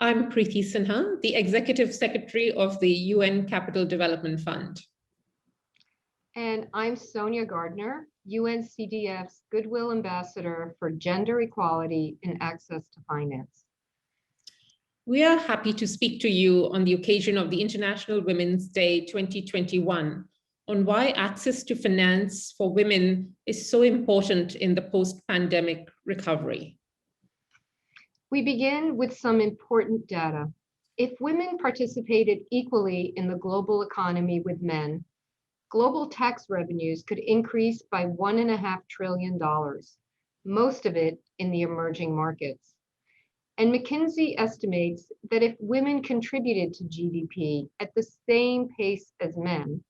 I'm Preeti Sinha, the Executive Secretary of the UN Capital Development Fund. And I'm Sonia Gardner, UNCDF's Goodwill Ambassador for Gender Equality and Access to Finance. We are happy to speak to you on the occasion of the International Women's Day 2021 on why access to finance for women is so important in the post-pandemic recovery. We begin with some important data. If women participated equally in the global economy with men, global tax revenues could increase by $1.5 trillion, most of it in the emerging markets. And McKinsey estimates that if women contributed to GDP at the same pace as men,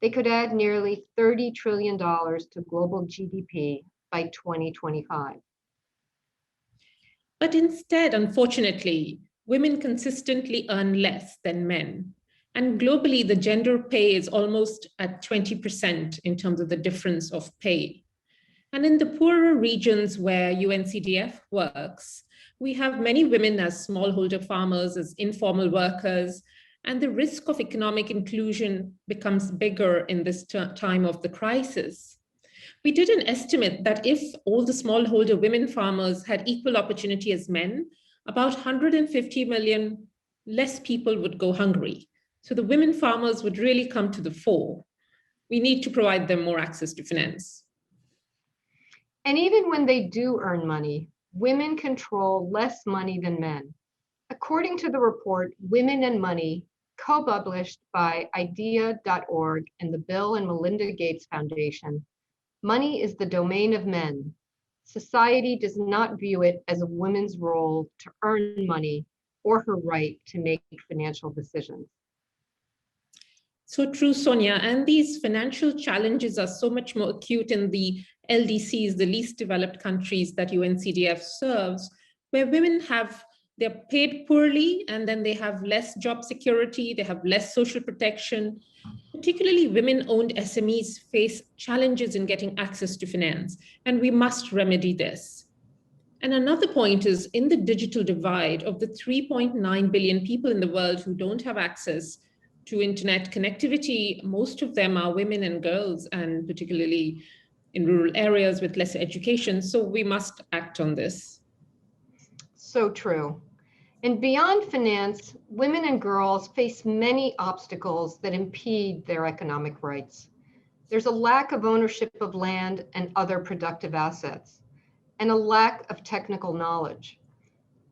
they could add nearly $30 trillion to global GDP by 2025. But instead, unfortunately, women consistently earn less than men. And globally, the gender pay is almost at 20% in terms of the difference of pay. And in the poorer regions where UNCDF works, we have many women as smallholder farmers, as informal workers, and the risk of economic inclusion becomes bigger in this time of the crisis. We did an estimate that if all the smallholder women farmers had equal opportunity as men, about 150 million less people would go hungry. So the women farmers would really come to the fore. We need to provide them more access to finance. And even when they do earn money, women control less money than men. According to the report, Women and Money, co-published by IDEA.org and the Bill and Melinda Gates Foundation, money is the domain of men. Society does not view it as a woman's role to earn money or her right to make financial decisions. So true, Sonia. And these financial challenges are so much more acute in the LDCs, the least developed countries that UNCDF serves, where they're paid poorly, and then they have less job security, they have less social protection. Particularly women-owned SMEs face challenges in getting access to finance, and we must remedy this. And another point is in the digital divide of the 3.9 billion people in the world who don't have access to internet connectivity, most of them are women and girls, and particularly in rural areas with less education. So we must act on this. So true. And beyond finance, women and girls face many obstacles that impede their economic rights. There's a lack of ownership of land and other productive assets, and a lack of technical knowledge.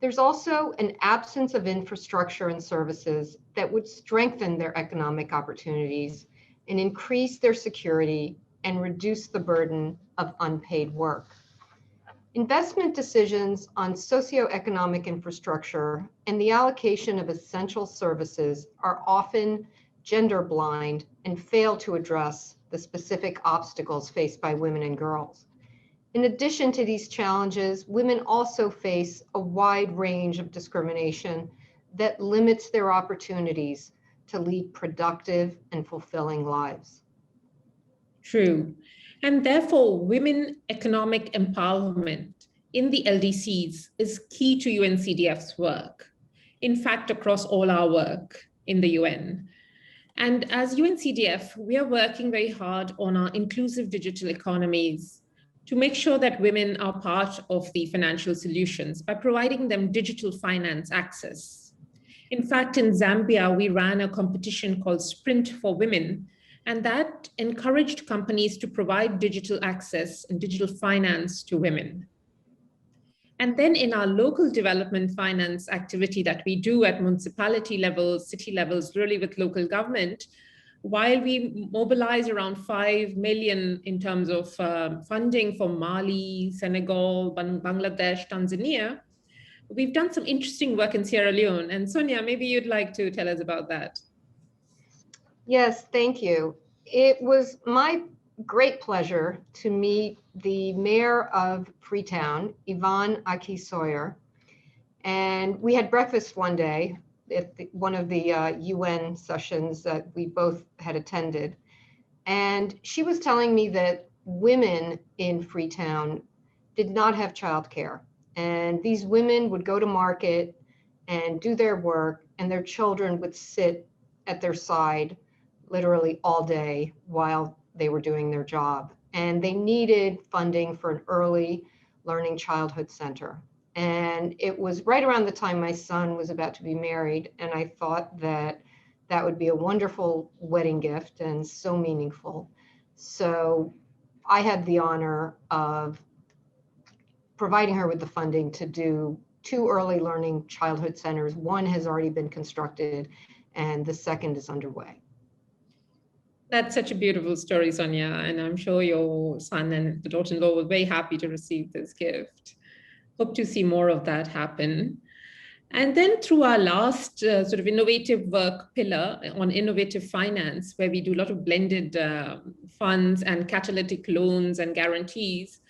There's also an absence of infrastructure and services that would strengthen their economic opportunities and increase their security and reduce the burden of unpaid work. Investment decisions on socioeconomic infrastructure and the allocation of essential services are often gender blind and fail to address the specific obstacles faced by women and girls. In addition to these challenges, women also face a wide range of discrimination that limits their opportunities to lead productive and fulfilling lives. True. And therefore, women economic empowerment in the LDCs is key to UNCDF's work. In fact, across all our work in the UN. And as UNCDF, we are working very hard on our inclusive digital economies to make sure that women are part of the financial solutions by providing them digital finance access. In fact, in Zambia, we ran a competition called Sprint for Women, and that encouraged companies to provide digital access and digital finance to women. And then in our local development finance activity that we do at municipality levels, city levels, really with local government, while we mobilize around 5 million in terms of funding for Mali, Senegal, Bangladesh, Tanzania, we've done some interesting work in Sierra Leone. And Sonia, maybe you'd like to tell us about that. Yes, thank you. It was my great pleasure to meet the mayor of Freetown, Yvonne Aki Sawyer. And we had breakfast one day at one of the UN sessions that we both had attended. And she was telling me that women in Freetown did not have childcare. And these women would go to market and do their work, and their children would sit at their side literally all day while they were doing their job. And they needed funding for an early learning childhood center. And it was right around the time my son was about to be married, and I thought that that would be a wonderful wedding gift and so meaningful. So I had the honor of providing her with the funding to do 2 early learning childhood centers. One has already been constructed, and the second is underway. That's such a beautiful story, Sonia, and I'm sure your son and the daughter-in-law were very happy to receive this gift. Hope to see more of that happen. And then through our last sort of innovative work pillar on innovative finance, where we do a lot of blended funds and catalytic loans and guarantees.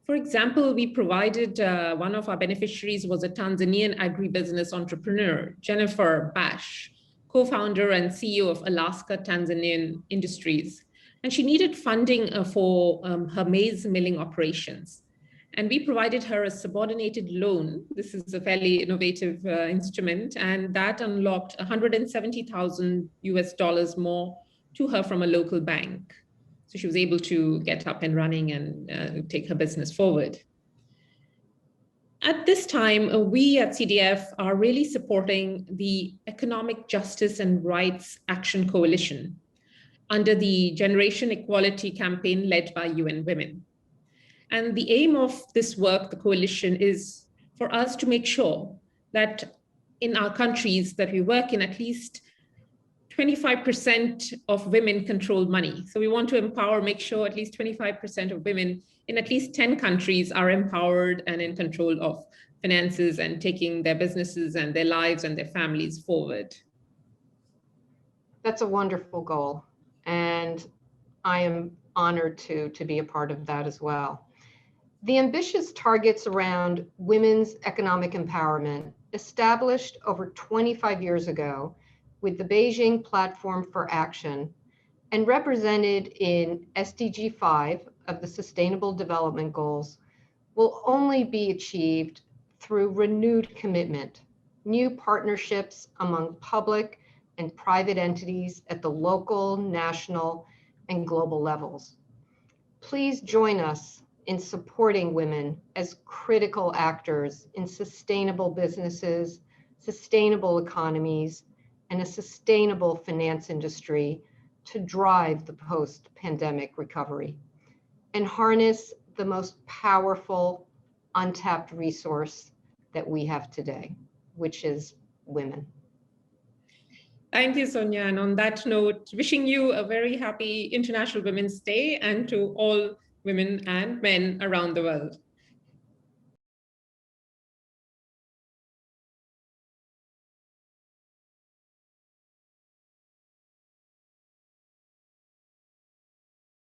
For example, we provided, one of our beneficiaries was a Tanzanian agribusiness entrepreneur, Jennifer Bash, co-founder and CEO of Alaska Tanzanian Industries. And she needed funding for her maize milling operations. And we provided her a subordinated loan. This is a fairly innovative instrument, and that unlocked $170,000 more to her from a local bank. So she was able to get up and running and take her business forward. At this time, we at CDF are really supporting the Economic Justice and Rights Action Coalition under the Generation Equality campaign led by UN Women. And the aim of this work, the coalition, is for us to make sure that in our countries that we work in, at least 25% of women control money. So we want to empower, make sure at least 25% of women in at least 10 countries are empowered and in control of finances and taking their businesses and their lives and their families forward. That's a wonderful goal, and I am honored to be a part of that as well. The ambitious targets around women's economic empowerment, established over 25 years ago with the Beijing Platform for Action and represented in SDG 5 of the Sustainable Development Goals, will only be achieved through renewed commitment, new partnerships among public and private entities at the local, national, and global levels. Please join us in supporting women as critical actors in sustainable businesses, sustainable economies, and a sustainable finance industry to drive the post-pandemic recovery and harness the most powerful, untapped resource that we have today, which is women. Thank you, Sonia. And on that note, wishing you a very happy International Women's Day and to all women and men around the world.